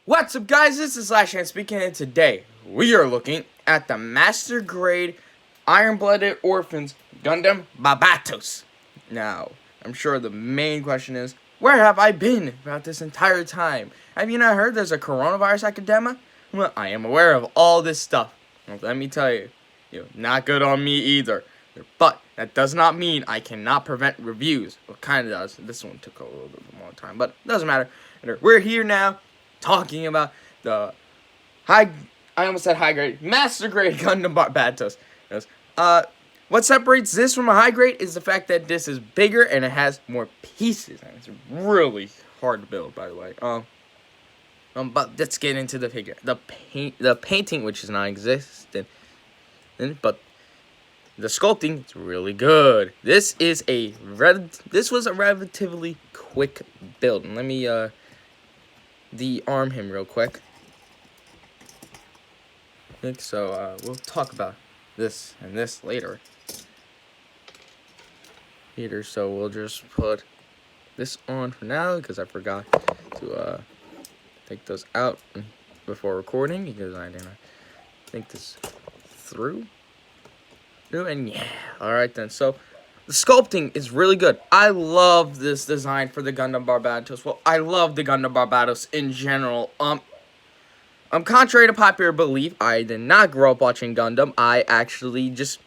What's up, guys? This is Lashan speaking, and today we are looking at the Master Grade Iron-Blooded Orphans Gundam Barbatos. Now, I'm sure the main question is, where have I been about this entire time? Have you not heard there's a coronavirus academia? Well, I am aware of all this stuff. Well, let me tell you, not good on me either. But that does not mean I cannot prevent reviews. Well, kind of does. This one took a little bit more time, but it doesn't matter. We're here now, talking about the I almost said high grade, master grade Gundam Barbatos. What separates this from a high grade is the fact that this is bigger and it has more pieces. And it's really hard to build, by the way. But let's get into the figure. The painting, which is non-existent, but the sculpting, it's really good. This was a relatively quick build. And let me de-arm him real quick. So we'll talk about this and this later. So we'll just put this on for now because I forgot to take those out before recording because I didn't think this through. And yeah, alright then. So the sculpting is really good. I love this design for the Gundam Barbatos. Well, I love the Gundam Barbatos in general. Contrary to popular belief, I did not grow up watching Gundam. I actually just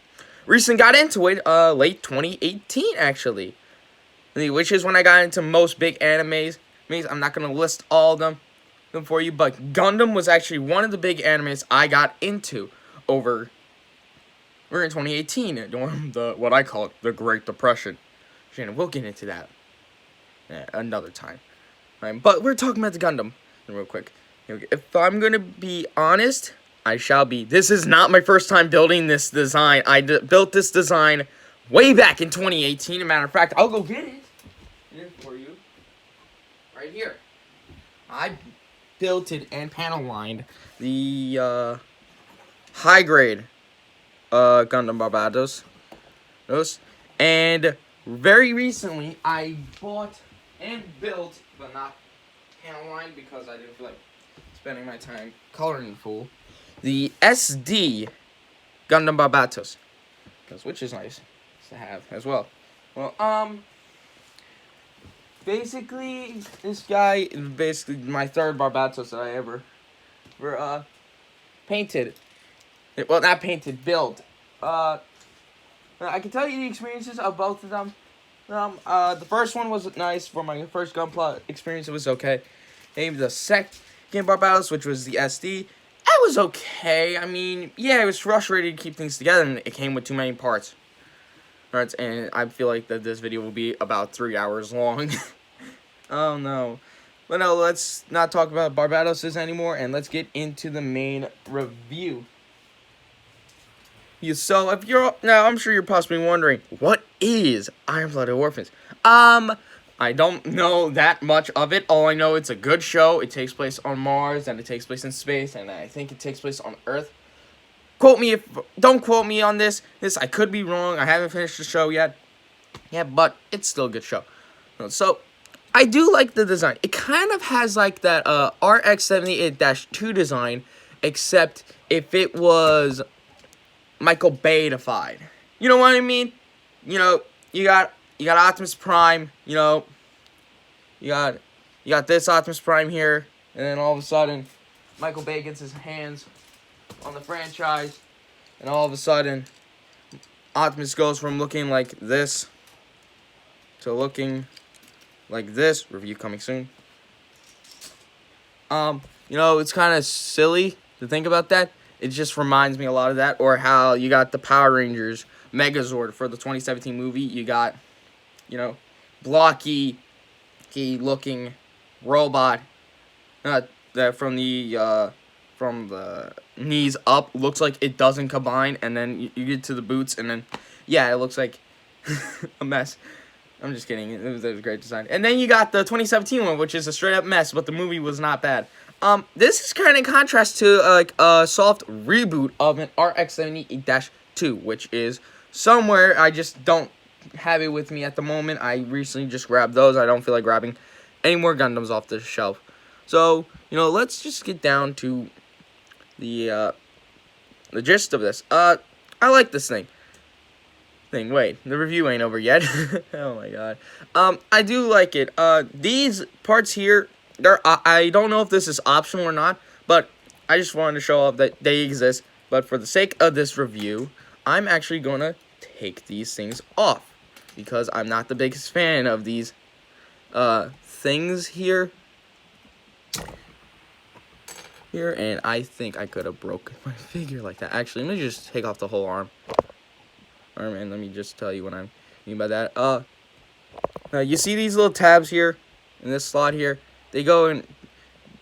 recently got into it, late 2018, actually. Which is when I got into most big animes. I'm not going to list all of them for you, but Gundam was actually one of the big animes I got into we're in 2018 during what I call the Great Depression. Shannon, we'll get into that another time. Right, but we're talking about the Gundam real quick. If I'm going to be honest, I shall be. This is not my first time building this design. I built this design way back in 2018. As a matter of fact, I'll go get it for you. Right here. I built it and panel lined the high grade Gundam Barbatos. And very recently, I bought and built, but not panel lined because I didn't feel like spending my time coloring full, the SD Gundam Barbatos, which is nice to have as well. Well, basically, this guy is basically my third Barbatos that I ever painted. Well, not painted, built. I can tell you the experiences of both of them. The first one was nice for my first Gunpla experience. It was okay. Maybe the second Barbatos, which was the SD, it was okay. I mean, yeah, it was frustrating to keep things together, and it came with too many parts. Alright, and I feel like that this video will be about 3 hours long. Oh no. But no, let's not talk about Barbatoses anymore, and let's get into the main review. So if now I'm sure you're possibly wondering, what is Iron-Blooded Orphans? I don't know that much of it. All I know, it's a good show. It takes place on Mars, and it takes place in space, and I think it takes place on Earth. Don't quote me on this. I could be wrong. I haven't finished the show yet. Yeah, but it's still a good show. So I do like the design. It kind of has like that RX-78-2 design, except if it was Michael Bay-ified. You know what I mean? You got Optimus Prime, you got this Optimus Prime here, and then all of a sudden Michael Bay gets his hands on the franchise, and all of a sudden Optimus goes from looking like this to looking like this. Review coming soon. It's kind of silly to think about that. It just reminds me a lot of that. Or how you got the Power Rangers Megazord for the 2017 movie. You got, blocky looking robot that from the knees up looks like it doesn't combine, and then you get to the boots, and then yeah, it looks like a mess. I'm just kidding. It was a great design. And then you got the 2017 one, which is a straight up mess, but the movie was not bad. This is kind of in contrast to like a soft reboot of an RX-78-2, which is somewhere. I just don't have it with me at the moment. I recently just grabbed those. I don't feel like grabbing any more Gundams off the shelf. So, let's just get down to the gist of this. I like this thing. Wait, the review ain't over yet. Oh my god. I do like it. These parts here, I don't know if this is optional or not, but I just wanted to show off that they exist. But for the sake of this review, I'm actually gonna take these things off because I'm not the biggest fan of these things here. And I think I could have broken my figure like that. Actually, let me just take off the whole arm. And let me just tell you what I mean by that. You see these little tabs here in this slot here? They go in,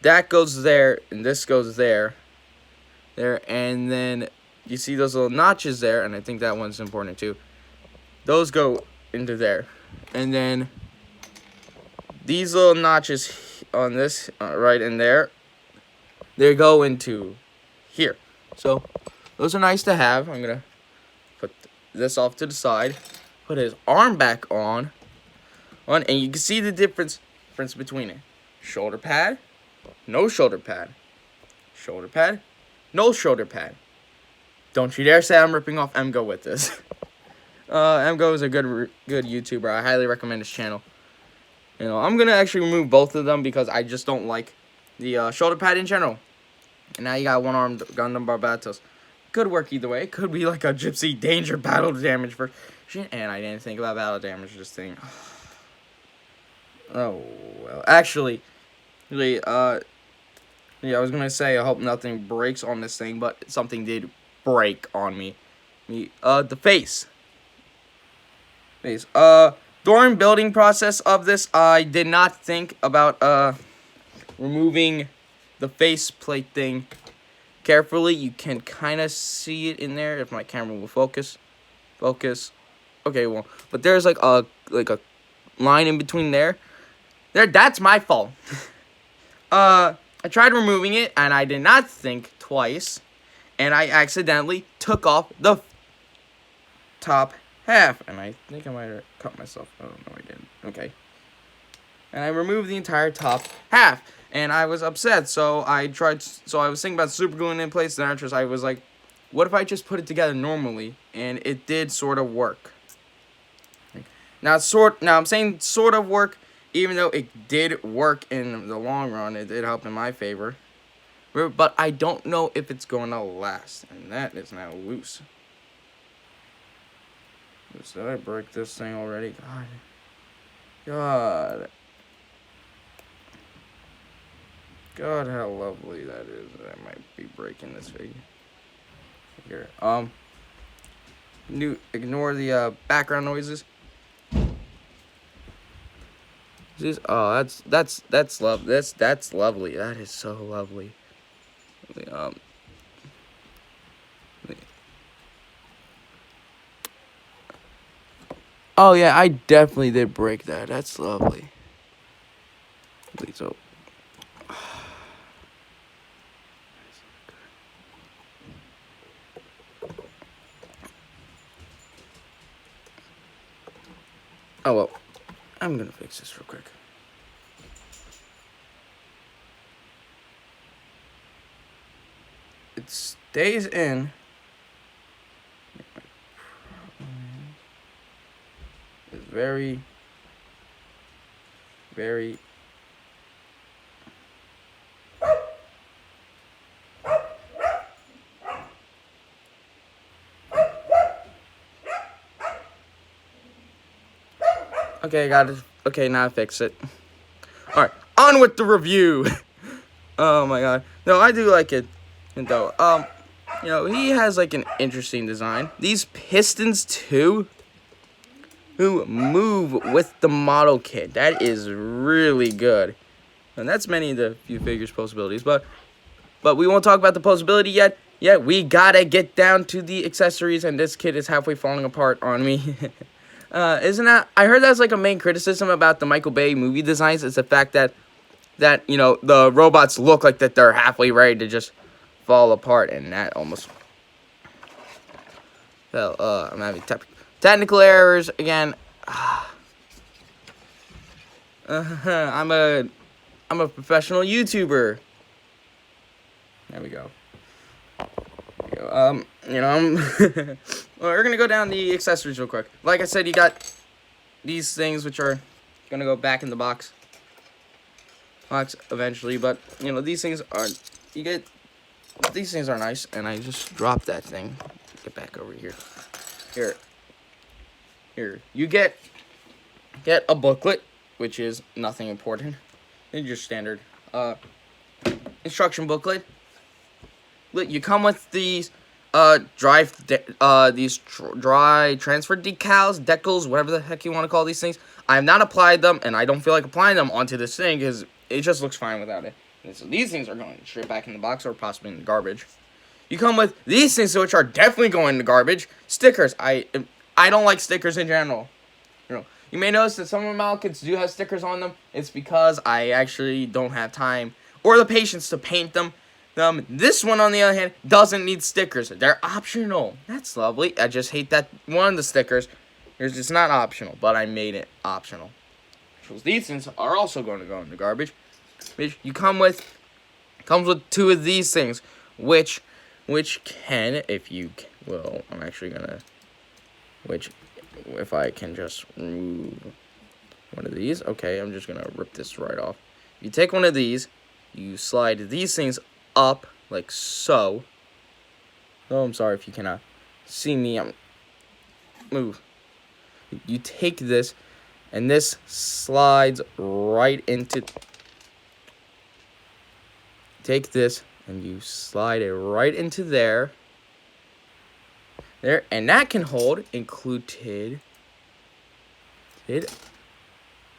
that goes there, and this goes there, and then you see those little notches there, and I think that one's important too. Those go into there, and then these little notches on this right in there, they go into here. So those are nice to have. I'm gonna put this off to the side, put his arm back on, and you can see the difference between it. Shoulder pad, no shoulder pad. Shoulder pad, no shoulder pad. Don't you dare say I'm ripping off Emgo with this. Emgo is a good YouTuber. I highly recommend his channel. I'm gonna actually remove both of them because I just don't like the shoulder pad in general. And now you got one-armed Gundam Barbatos. Could work either way. It could be like a Gypsy Danger battle damage version. And I didn't think about battle damage this thing. Oh, well. Actually, yeah, I was going to say I hope nothing breaks on this thing, but something did break on me. The face. During building process of this, I did not think about removing the faceplate thing carefully. You can kind of see it in there if my camera will focus. Okay, well, but there's like a line in between there. That's my fault. I tried removing it and I did not think twice, and I accidentally took off the top half, and I think I might have cut myself. Oh no, I didn't. Okay. And I removed the entire top half. And I was upset, so I was thinking about super gluing it in place, and I was like, what if I just put it together normally? And it did sort of work. Now I'm saying sort of work, even though it did work in the long run. It did help in my favor. But I don't know if it's going to last, and that is now loose. Did I break this thing already? God, how lovely that is. I might be breaking this figure. Ignore the background noises. That's lovely. That is so lovely. Oh yeah, I definitely did break that. That's lovely. So. Oh well, I'm gonna fix this real quick. It stays in. It's very okay, got it. Okay, now I fix it. Alright, on with the review. Oh my god. No, I do like it. And though, he has like an interesting design. These pistons too, who move with the model kit. That is really good. And that's many of the few figures posabilities, but we won't talk about the posability yet. Yeah, we gotta get down to the accessories, and this kit is halfway falling apart on me. Isn't that? I heard that's like a main criticism about the Michael Bay movie designs. Is the fact that the robots look like that they're halfway ready to just fall apart, and that almost. Well, I'm having technical errors again. I'm a I'm a professional YouTuber. There we go. Well, we're gonna go down the accessories real quick. Like I said, you got these things which are gonna go back in the box eventually, but these things are these things are nice, and I just dropped that thing. Get back over here. Here. You get a booklet, which is nothing important. It's your standard instruction booklet. You come with these dry transfer decals, whatever the heck you want to call these things. I have not applied them, and I don't feel like applying them onto this thing because it just looks fine without it. And so these things are going straight back in the box or possibly in the garbage. You come with these things, which are definitely going in the garbage. Stickers. I don't like stickers in general. You may notice that some of my kits do have stickers on them. It's because I actually don't have time or the patience to paint them. This one, on the other hand, doesn't need stickers. They're optional. That's lovely. I just hate that one of the stickers is it's not optional, but I made it optional. So these things are also going to go in the garbage. You comes with two of these things, which can, if you will, I'm actually gonna, if I can just remove one of these. Okay, I'm just gonna rip this right off. You take one of these, you slide these things up like so. Oh, I'm sorry if you cannot see me. Move. You take this, and this slides right into. Take this, and you slide it right into there. There, and that can hold included. If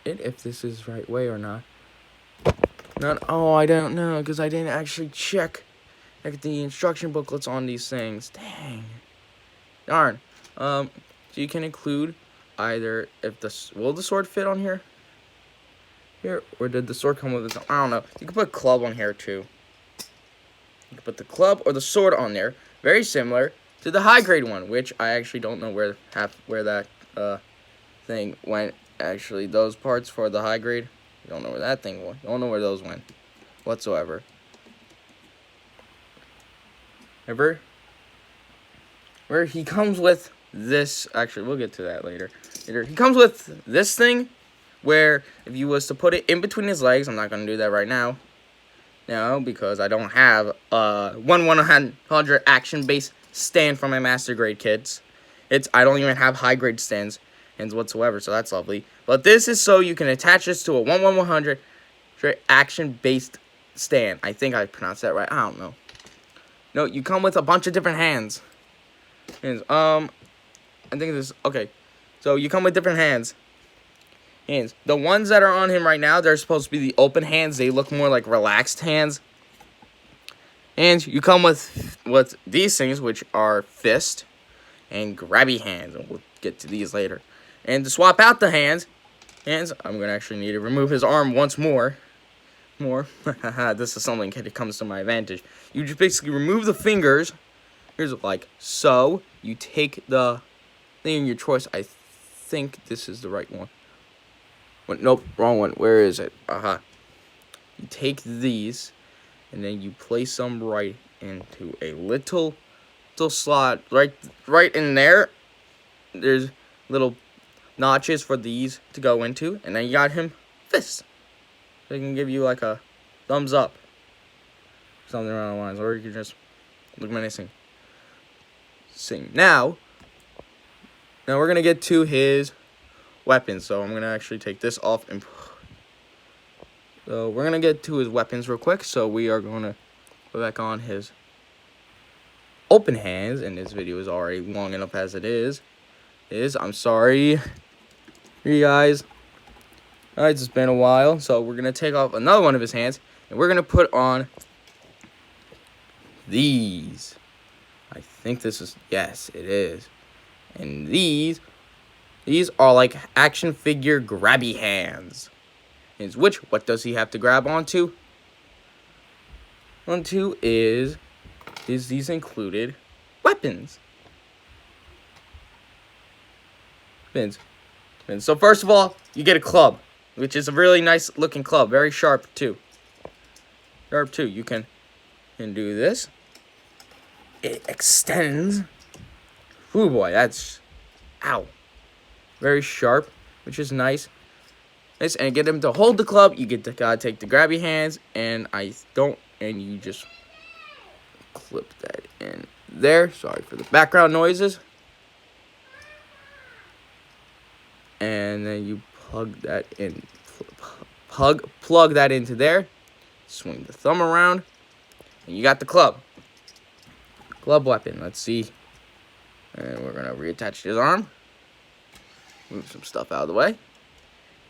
this is right way or not. Oh, I don't know, because I didn't actually check the instruction booklets on these things. Dang. Darn. So you can include either will the sword fit on here? Or did the sword come with its own? I don't know. You can put club on here too. You can put the club or the sword on there. Very similar to the high grade one, which I actually don't know where that thing went. Actually, those parts for the high grade, you don't know where that thing went. You don't know where those went whatsoever. Where he comes with this. Actually, we'll get to that later. He comes with this thing, where if you was to put it in between his legs, I'm not gonna do that right now. No, because I don't have 1/100 action-based stand for my master grade kits. I don't even have high grade stands whatsoever, so that's lovely. But this is so you can attach this to a 1/100 action-based stand. I think I pronounced that right. I don't know. No, you come with a bunch of different hands. I think this. Okay, so you come with different hands. The ones that are on him right now, they're supposed to be the open hands. They look more like relaxed hands. And you come with these things, which are fist and grabby hands. And we'll get to these later. And to swap out the hands, I'm going to actually need to remove his arm once more. This is something that comes to my advantage. You just basically remove the fingers. Here's like so. You take the thing of your choice. I think this is the right one. Nope, wrong one. Where is it? Aha. You take these, and then you place them right into a little slot right in there. There's little notches for these to go into, and then you got him fists. They can give you like a thumbs up, something around the lines, or you can just look menacing. Now we're gonna get to his weapons, so I'm gonna actually take this off, and so we're gonna get to his weapons real quick. So we are gonna put back on his open hands, and this video is already long enough as it is. I'm sorry, you guys. Alright, it's been a while, so we're gonna take off another one of his hands, and we're gonna put on these. I think this is, yes, it is. And these are like action figure grabby hands. What does he have to grab onto? Is these included weapons. So first of all, you get a club. which is a really nice looking club. Very sharp too. Sharp too. You can do this. It extends. Ooh boy, that's ow. Very sharp, which is nice. Nice, and get him to hold the club. You get to take the grabby hands, and you just clip that in there. Sorry for the background noises. And then you plug that in. Plug that into there. Swing the thumb around, and you got the club. Club weapon. Let's see. And we're gonna reattach his arm. Move some stuff out of the way.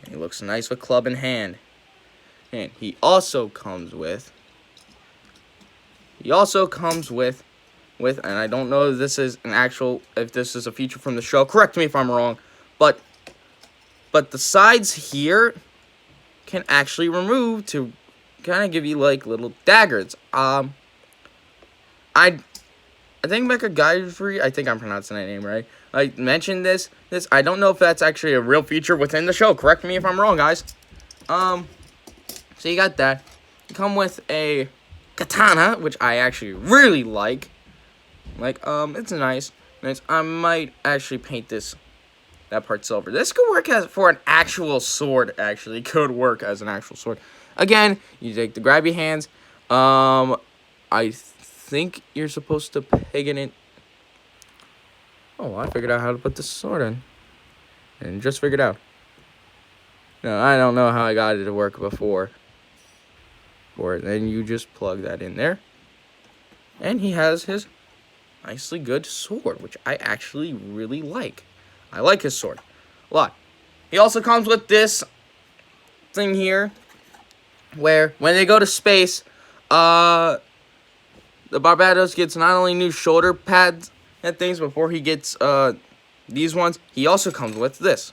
And he looks nice with club in hand. And he also comes with. And I don't know if this is if this is a feature from the show. Correct me if I'm wrong, but the sides here can actually remove to kind of give you like little daggers. I think Mecha Guide, I think I'm pronouncing that name right. I mentioned this. I don't know if that's actually a real feature within the show. Correct me if I'm wrong, guys. So you got that. You come with a katana, which I actually really like. It's nice. I might actually paint that part silver. This could work for an actual sword. Actually, could work as an actual sword. Again, you take the grabby hands. I think you're supposed to peg it in. Oh, I figured out how to put the sword in. And just figured out. No, I don't know how I got it to work before. Then you just plug that in there. And he has his nicely good sword, which I actually really like. I like his sword a lot. He also comes with this thing here, where when they go to space, the Barbatos gets not only new shoulder pads and things before he gets these ones. He also comes with this,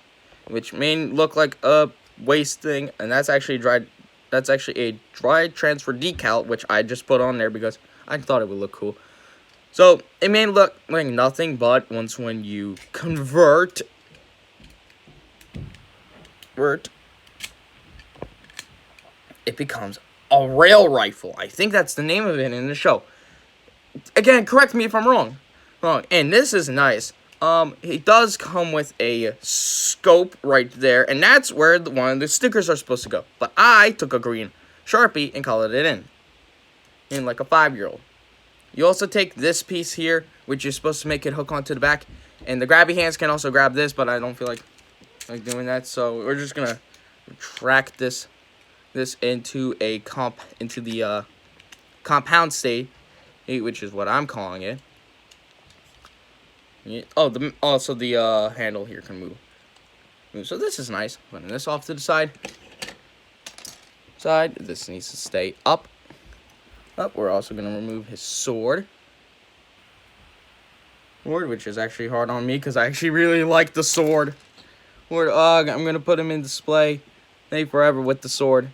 which may look like a waist thing, and that's actually a dry transfer decal, which I just put on there because I thought it would look cool. So it may look like nothing, but when you convert, it becomes a rail rifle. I think that's the name of it in the show. Again, correct me if I'm wrong. And this is nice. It does come with a scope right there, and that's where one of the stickers are supposed to go. But I took a green Sharpie and colored it in like a 5-year-old. You also take this piece here, which is supposed to make it hook onto the back, and the grabby hands can also grab this, but I don't feel like doing that, so we're just gonna retract this into the compound state, which is what I'm calling it. Also the handle here can move. So this is nice. Putting this off to the side. This needs to stay up. We're also gonna remove his sword, which is actually hard on me because I actually really like the sword. I'm gonna put him in display. Stay forever with the sword.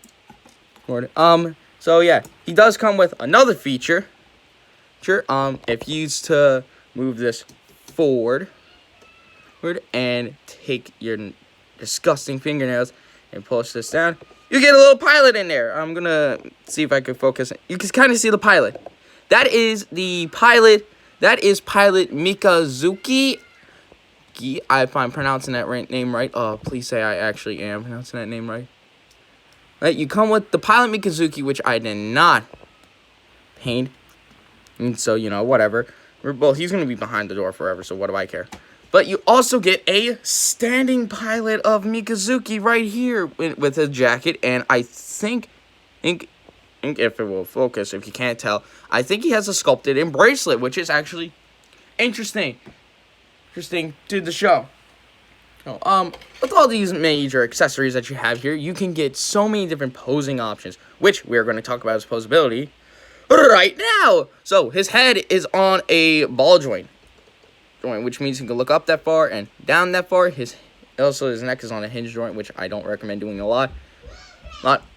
So yeah, he does come with another feature. If you used to move this forward and take your disgusting fingernails and push this down, you get a little pilot in there. I'm gonna see if I can focus. You can kind of see the pilot. That is the pilot. That is Pilot Mikazuki. If I'm pronouncing that name right, please say I actually am pronouncing that name right. You come with the Pilot Mikazuki, which I did not paint. And so, whatever. Well, he's going to be behind the door forever, so what do I care? But you also get a standing pilot of Mikazuki right here with his jacket. And I think if it will focus, if you can't tell, I think he has a sculpted in bracelet, which is actually interesting to the show. With all these major accessories that you have here, you can get so many different posing options, which we're going to talk about as posability right now. So his head is on a ball joint, which means he can look up that far and down that far. His neck is on a hinge joint, which I don't recommend doing a lot.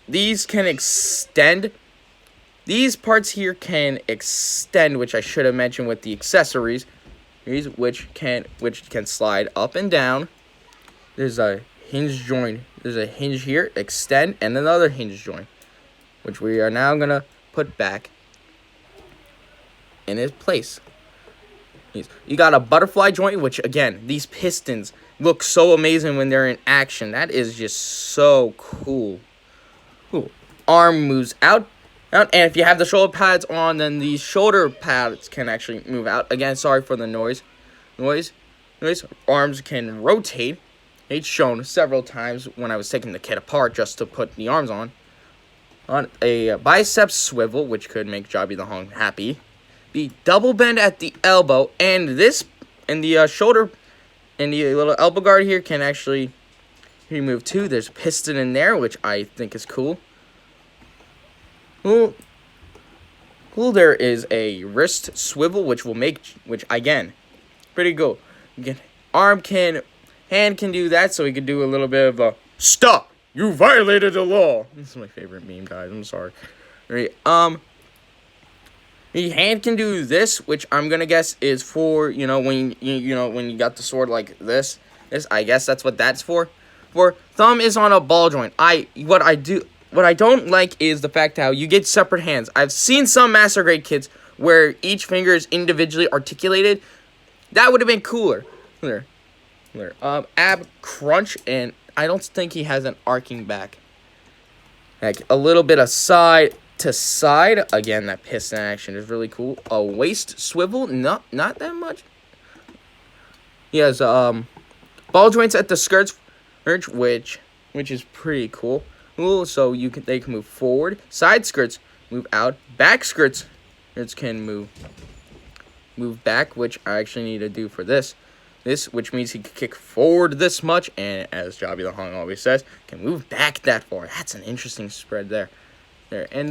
These can extend. These parts here can extend, which I should have mentioned with the accessories, which can slide up and down. There's a hinge joint. There's a hinge here, extend, and another hinge joint, which we are now gonna put back in its place. You got a butterfly joint, which again, these pistons look so amazing when they're in action. That is just so cool. Ooh. Arm moves out, and if you have the shoulder pads on, then these shoulder pads can actually move out. Again, sorry for the noise. Arms can rotate. It's shown several times when I was taking the kit apart just to put the arms on. On a bicep swivel, which could make Jobby the Hong happy. Be double bend at the elbow, and this and the shoulder and the little elbow guard here can actually remove too. There's a piston in there, which I think is cool. Cool. There is a wrist swivel, which again, pretty cool. Again, hand can do that, so we could do a little bit of a stop. You violated the law. This is my favorite meme, guys. I'm sorry. All right. The hand can do this, which I'm gonna guess is for when you got the sword like this. I guess that's what that's for. Thumb is on a ball joint. What I don't like is the fact how you get separate hands. I've seen some master grade kits where each finger is individually articulated. That would have been cooler. There. Ab crunch, and I don't think he has an arcing back. Like a little bit of side to side. Again, that piston action is really cool. A waist swivel, not that much. He has ball joints at the skirts, which is pretty cool. Ooh, so they can move forward. Side skirts move out. Back skirts can move back, which I actually need to do for this. Which means he can kick forward this much, and as Jobby the Hong always says, can move back that far. That's an interesting spread there. And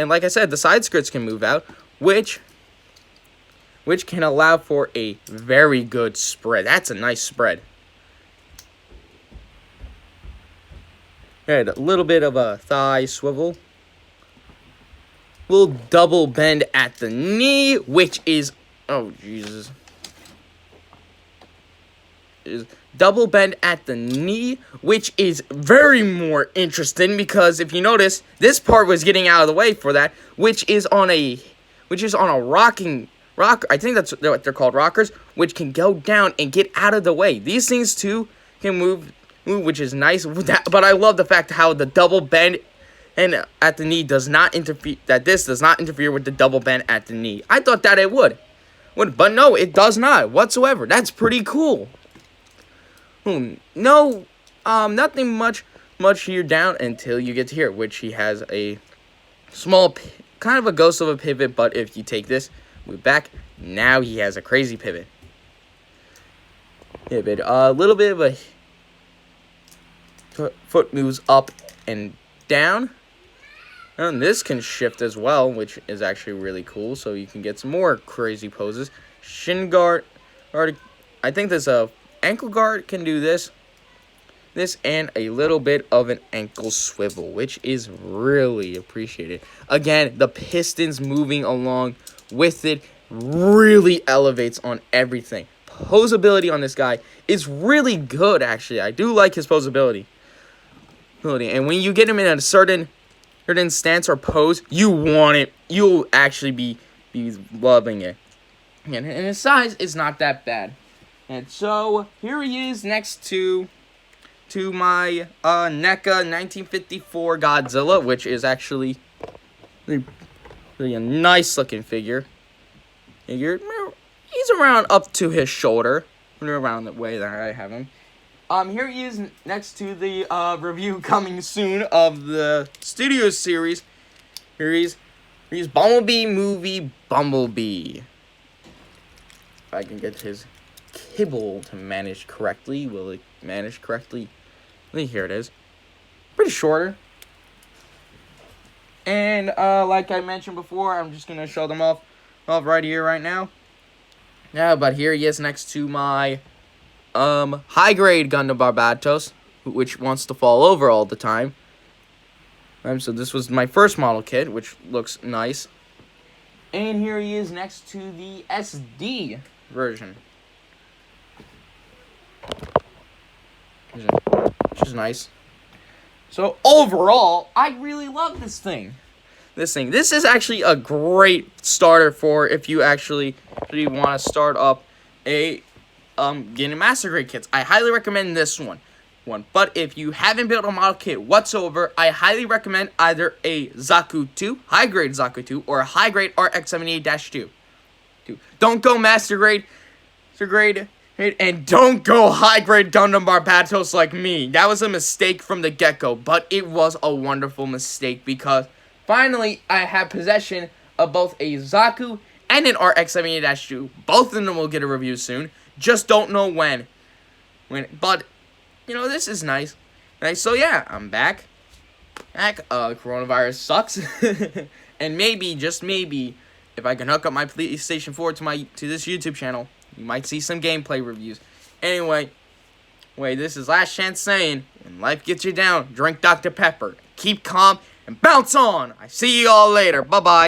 like I said, the side skirts can move out, which can allow for a very good spread. That's a nice spread. A little bit of a thigh swivel. We'll double bend at the knee, which is, oh Jesus, is double bend at the knee, which is very more interesting because if you notice, this part was getting out of the way for that, which is on a rocking rocker. I think that's what they're called, rockers, which can go down and get out of the way. These things too can move, which is nice. But I love the fact how the double bend and at the knee does not interfere. That this does not interfere with the double bend at the knee. I thought that it would, but no, it does not whatsoever. That's pretty cool. No, nothing much here down until you get to here, which he has a small, kind of a ghost of a pivot, but if you take this, move back, now he has a crazy pivot. A little bit of a foot moves up and down, and this can shift as well, which is actually really cool, so you can get some more crazy poses. Shin guard, I think there's a ankle guard can do this, and a little bit of an ankle swivel, which is really appreciated. Again, the pistons moving along with it really elevates on everything. Posability on this guy is really good, actually. I do like his posability. And when you get him in a certain stance or pose, you want it. You'll actually be loving it. And his size is not that bad. And so, here he is next to my NECA 1954 Godzilla, which is actually really a nice looking figure. He's around up to his shoulder, around the way that I have him. Here he is next to the review coming soon of the Studio series. Here he's Bumblebee movie Bumblebee. If I can get his kibble to manage correctly. Will it manage correctly? Here it is. Pretty shorter. And like I mentioned before, I'm just gonna show them off right here, right now. Yeah, but here he is next to my high grade Gundam Barbatos, which wants to fall over all the time. So this was my first model kit, which looks nice. And here he is next to the SD version. which is nice. So overall, I really love this thing. This is actually a great starter for if you actually want to start up a getting master grade kits. I highly recommend this one. But if you haven't built a model kit whatsoever, I highly recommend either a Zaku 2, high grade Zaku 2, or a high grade RX-78-2. Don't go master grade, and don't go high grade Gundam Barbatos like me. That was a mistake from the get-go, but it was a wonderful mistake because finally I have possession of both a Zaku and an RX-78-2. Both of them will get a review soon. Just don't know when. But this is nice. So yeah, I'm back. Coronavirus sucks. And maybe, just maybe, if I can hook up my PlayStation 4 to this YouTube channel, you might see some gameplay reviews. Anyway, this is Last Chance saying, when life gets you down, drink Dr. Pepper. Keep calm and bounce on. I see you all later. Bye-bye.